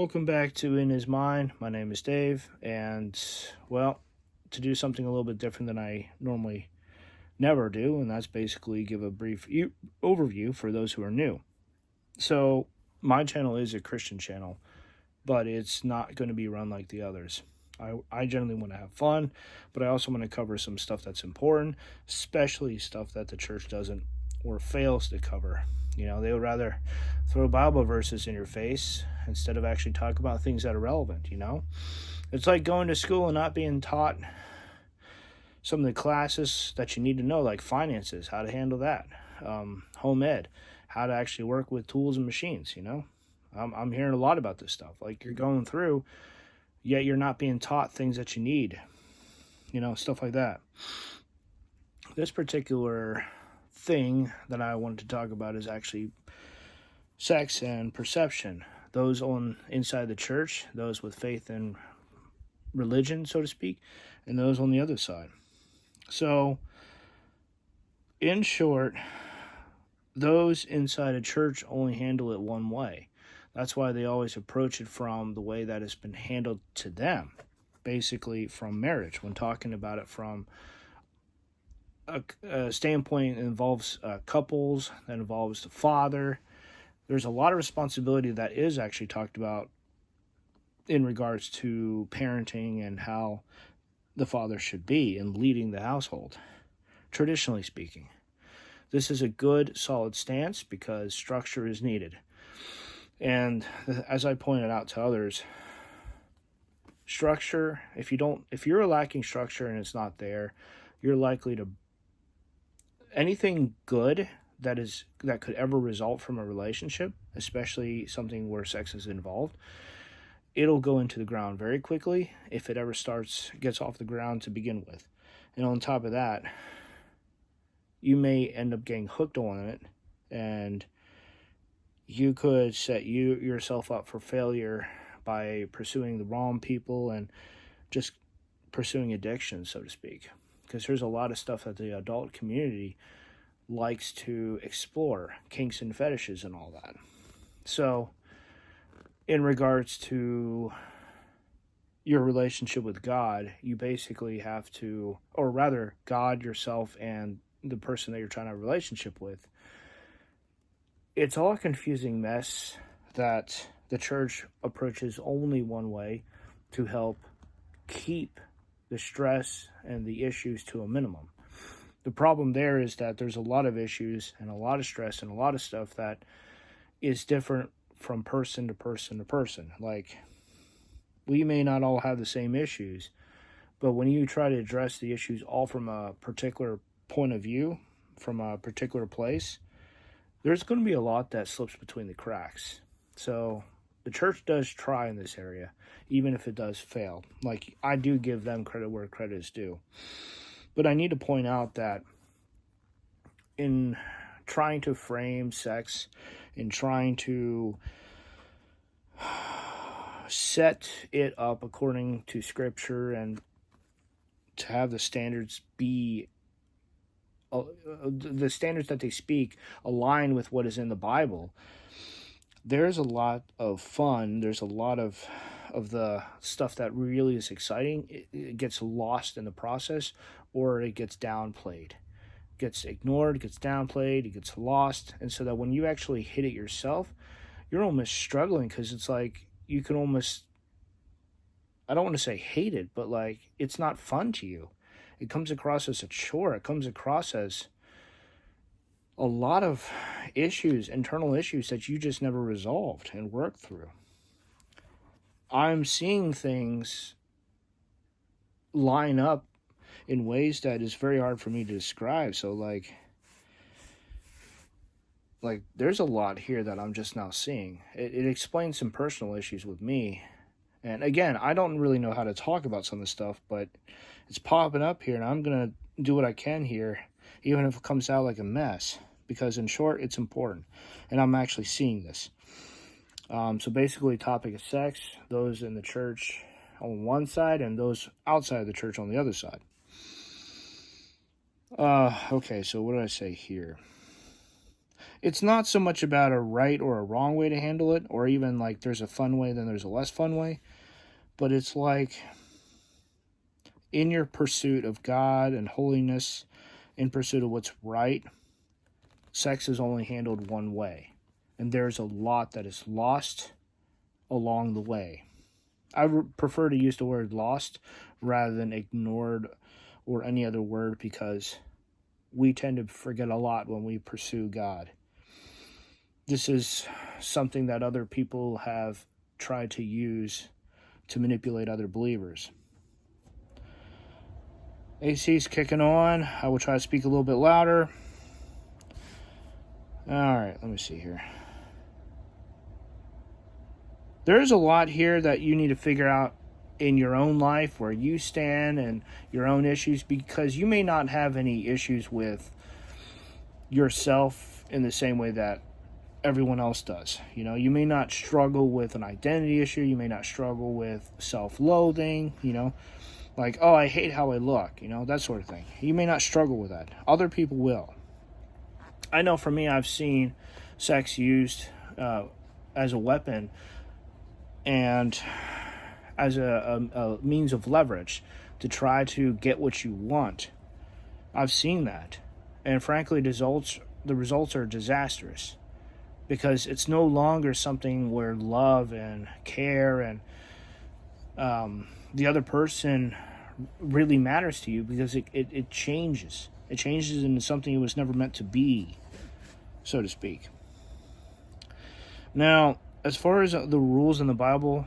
Welcome back to In His Mind. My name is Dave, and well, to do something a little bit different than I normally never do, and that's basically give a brief overview for those who are new. So, my channel is a Christian channel, but it's not going to be run like the others. I generally want to have fun, but I also want to cover some stuff that's important, especially stuff that the church doesn't or fails to cover. You know, they would rather throw Bible verses in your face instead of actually talk about things that are relevant, you know? It's like going to school and not being taught some of the classes that you need to know, like finances, how to handle that, home ed, how to actually work with tools and machines, you know? I'm hearing a lot about this stuff. Like you're going through, yet you're not being taught things that you need, you know, stuff like that. This particular thing that I wanted to talk about is actually sex and perception. Those on inside the church, those with faith and religion, so to speak, and those on the other side. So, in short, those inside a church only handle it one way. That's why they always approach it from the way that it's been handled to them, basically from marriage. When talking about it from a standpoint that involves couples, that involves the father, there's a lot of responsibility that is actually talked about in regards to parenting and how the father should be in leading the household, traditionally speaking. This is a good, solid stance because structure is needed. And as I pointed out to others, structure, if you're lacking structure and it's not there, you're likely to anything good that could ever result from a relationship, especially something where sex is involved, it'll go into the ground very quickly if it ever gets off the ground to begin with. And on top of that, you may end up getting hooked on it, and you could set yourself up for failure by pursuing the wrong people and just pursuing addiction, so to speak. Because there's a lot of stuff that the adult community likes to explore, kinks and fetishes and all that. So, in regards to your relationship with God, you basically have to, or rather, God, yourself, and the person that you're trying to have a relationship with, it's all a confusing mess that the church approaches only one way to help keep the stress and the issues to a minimum. The problem there is that there's a lot of issues and a lot of stress and a lot of stuff that is different from person to person to person. Like, we may not all have the same issues, but when you try to address the issues all from a particular point of view, from a particular place, there's going to be a lot that slips between the cracks. So the church does try in this area, even if it does fail. Like, I do give them credit where credit is due. But I need to point out that in trying to frame sex, in trying to set it up according to Scripture and to have the standards be the standards that they speak align with what is in the Bible, there's a lot of fun. There's a lot of the stuff that really is exciting. It gets lost in the process, or it gets downplayed. It gets ignored, it gets downplayed, it gets lost. And so that when you actually hit it yourself, you're almost struggling because it's like you can almost, I don't want to say hate it, but like it's not fun to you. It comes across as a chore. It comes across as a lot of issues, internal issues that you just never resolved and worked through. I'm seeing things line up in ways that is very hard for me to describe. So like there's a lot here that I'm just now seeing. It explains some personal issues with me. And again, I don't really know how to talk about some of this stuff, but it's popping up here, and I'm going to do what I can here, even if it comes out like a mess, because in short, it's important, and I'm actually seeing this. So basically, topic of sex, those in the church on one side, and those outside of the church on the other side. Okay, so what did I say here? It's not so much about a right or a wrong way to handle it, or even like there's a fun way, then there's a less fun way. But it's like in your pursuit of God and holiness, in pursuit of what's right, sex is only handled one way. And there's a lot that is lost along the way. I prefer to use the word lost rather than ignored or any other word, because we tend to forget a lot when we pursue God. This is something that other people have tried to use to manipulate other believers. AC's kicking on. I will try to speak a little bit louder. Alright, let me see here. There's a lot here that you need to figure out in your own life, where you stand and your own issues, because you may not have any issues with yourself in the same way that everyone else does. You know, you may not struggle with an identity issue, you may not struggle with self-loathing, you know, like, oh, I hate how I look, you know, that sort of thing. You may not struggle with that. Other people will. I know for me, I've seen sex used as a weapon and as a means of leverage to try to get what you want. I've seen that. And frankly, the results are disastrous, because it's no longer something where love and care and the other person really matters to you, because it changes. It changes into something it was never meant to be, so to speak. Now, as far as the rules in the Bible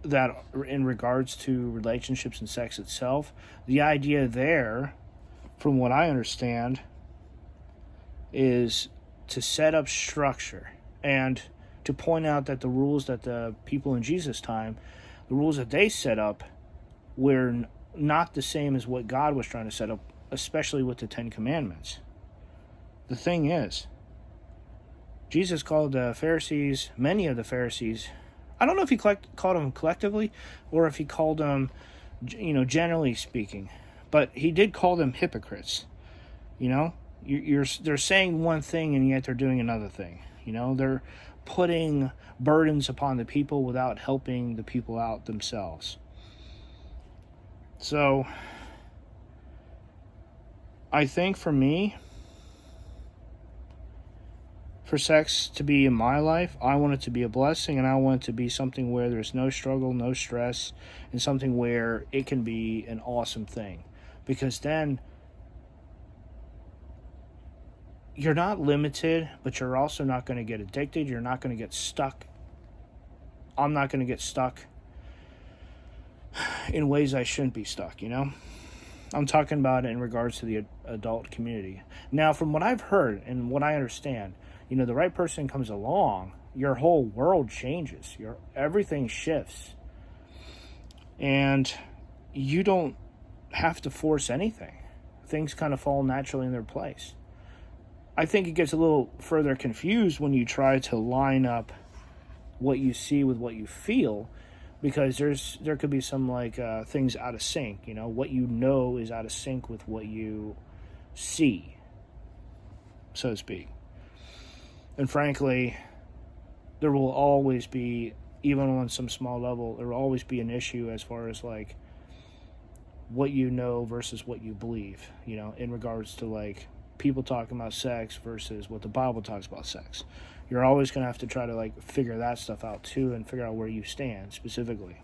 that are in regards to relationships and sex itself, the idea there, from what I understand, is to set up structure and to point out that the rules that the people in Jesus' time, the rules that they set up, were not the same as what God was trying to set up, especially with the Ten Commandments. The thing is, Jesus called the Pharisees, many of the Pharisees, I don't know if he called them collectively or if he called them, you know, generally speaking, but he did call them hypocrites. You know, they're saying one thing and yet they're doing another thing. You know, they're putting burdens upon the people without helping the people out themselves. So, I think for me, for sex to be in my life, I want it to be a blessing, and I want it to be something where there's no struggle, no stress, and something where it can be an awesome thing. Because then you're not limited, but you're also not going to get addicted. You're not going to get stuck. I'm not going to get stuck in ways I shouldn't be stuck, you know? I'm talking about it in regards to the adult community. Now, from what I've heard and what I understand, you know, the right person comes along, your whole world changes. Everything shifts. And you don't have to force anything. Things kind of fall naturally in their place. I think it gets a little further confused when you try to line up what you see with what you feel, because there could be some like things out of sync. You know, what you know is out of sync with what you see, so to speak. And frankly, there will always be, even on some small level, there will always be an issue as far as like what you know versus what you believe, you know, in regards to like people talking about sex versus what the Bible talks about sex. You're always going to have to try to like figure that stuff out too, and figure out where you stand specifically.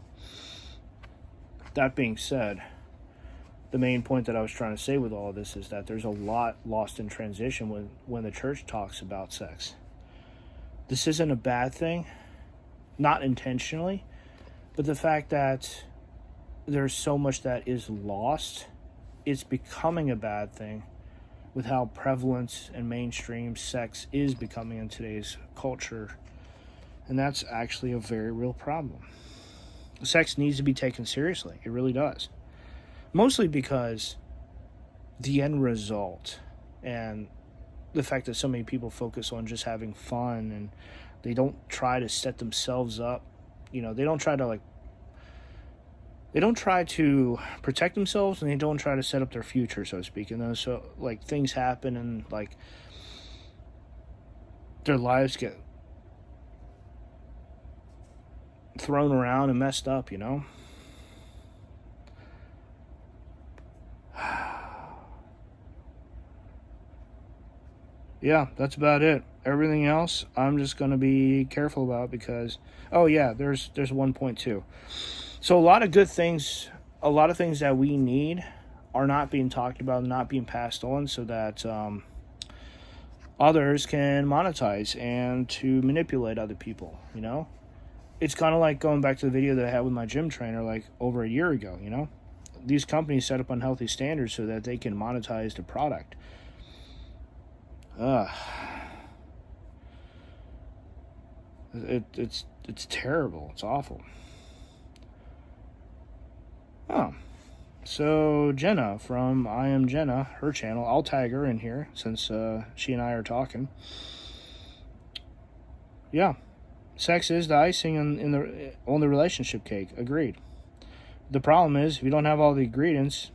That being said, the main point that I was trying to say with all of this is that there's a lot lost in transition when the church talks about sex. This isn't a bad thing, not intentionally, but the fact that there's so much that is lost, it's becoming a bad thing with how prevalent and mainstream sex is becoming in today's culture. And that's actually a very real problem. Sex needs to be taken seriously. It really does. Mostly because the end result and the fact that so many people focus on just having fun, and they don't try to set themselves up, you know, they don't try to protect themselves, and they don't try to set up their future, so to speak. And so like things happen, and like their lives get thrown around and messed up, you know? Yeah, that's about it. Everything else, I'm just going to be careful about because, oh yeah, there's 1.2. So a lot of things that we need are not being talked about, not being passed on, so that others can monetize and to manipulate other people. You know, it's kind of like going back to the video that I had with my gym trainer like over a year ago. You know, these companies set up unhealthy standards so that they can monetize the product. It's terrible. It's awful. Oh, so Jenna from I Am Jenna, her channel. I'll tag her in here since she and I are talking. Yeah, sex is the icing on the relationship cake. Agreed. The problem is if you don't have all the ingredients,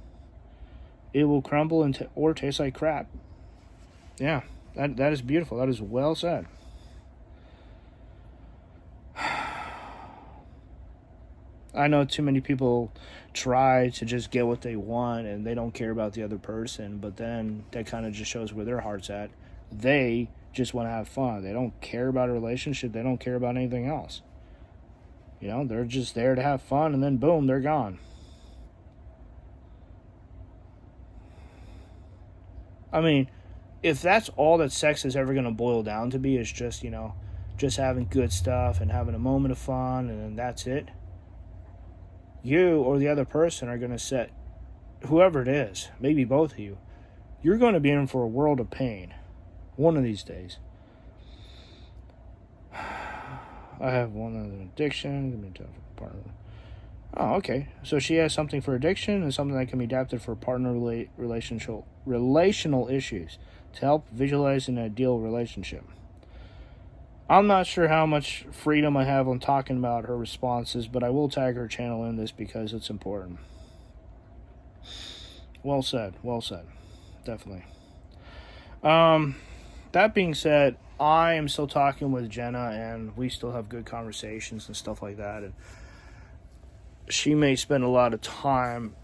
it will crumble or taste like crap. Yeah, that is beautiful. That is well said. I know too many people try to just get what they want and they don't care about the other person, but then that kind of just shows where their heart's at. They just want to have fun. They don't care about a relationship. They don't care about anything else. You know, they're just there to have fun and then boom, they're gone. I mean, if that's all that sex is ever going to boil down to be is just, you know, just having good stuff and having a moment of fun and then that's it, you or the other person are going to set, whoever it is, maybe both of you, you're going to be in for a world of pain one of these days. I have one other addiction. Oh, okay. So she has something for addiction and something that can be adapted for partner relational issues to help visualize an ideal relationship. I'm not sure how much freedom I have on talking about her responses, but I will tag her channel in this because it's important. Well said. Well said. Definitely. That being said, I am still talking with Jenna, and we still have good conversations and stuff like that. And she may spend a lot of time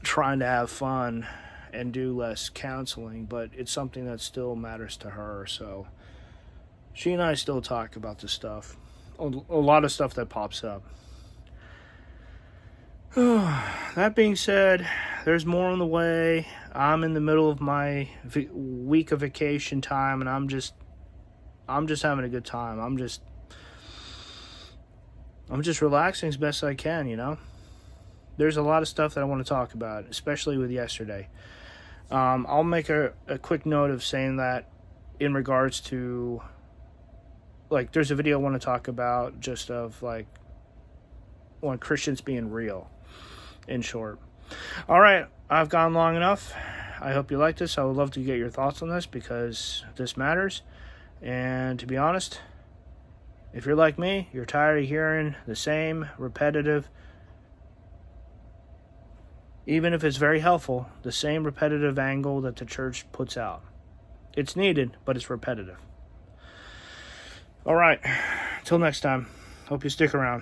trying to have fun and do less counseling, but it's something that still matters to her. So she and I still talk about this stuff, a lot of stuff that pops up. That being said, there's more on the way. I'm in the middle of my week of vacation time, and I'm just having a good time. I'm just relaxing as best I can, you know. There's a lot of stuff that I want to talk about, especially with yesterday. I'll make a quick note of saying that in regards to, like, there's a video I want to talk about just of, like, on Christians being real, in short. All right, I've gone long enough. I hope you like this. I would love to get your thoughts on this because this matters. And to be honest, if you're like me, you're tired of hearing the same repetitive, even if it's very helpful, the same repetitive angle that the church puts out. It's needed, but it's repetitive. All right, till next time. Hope you stick around.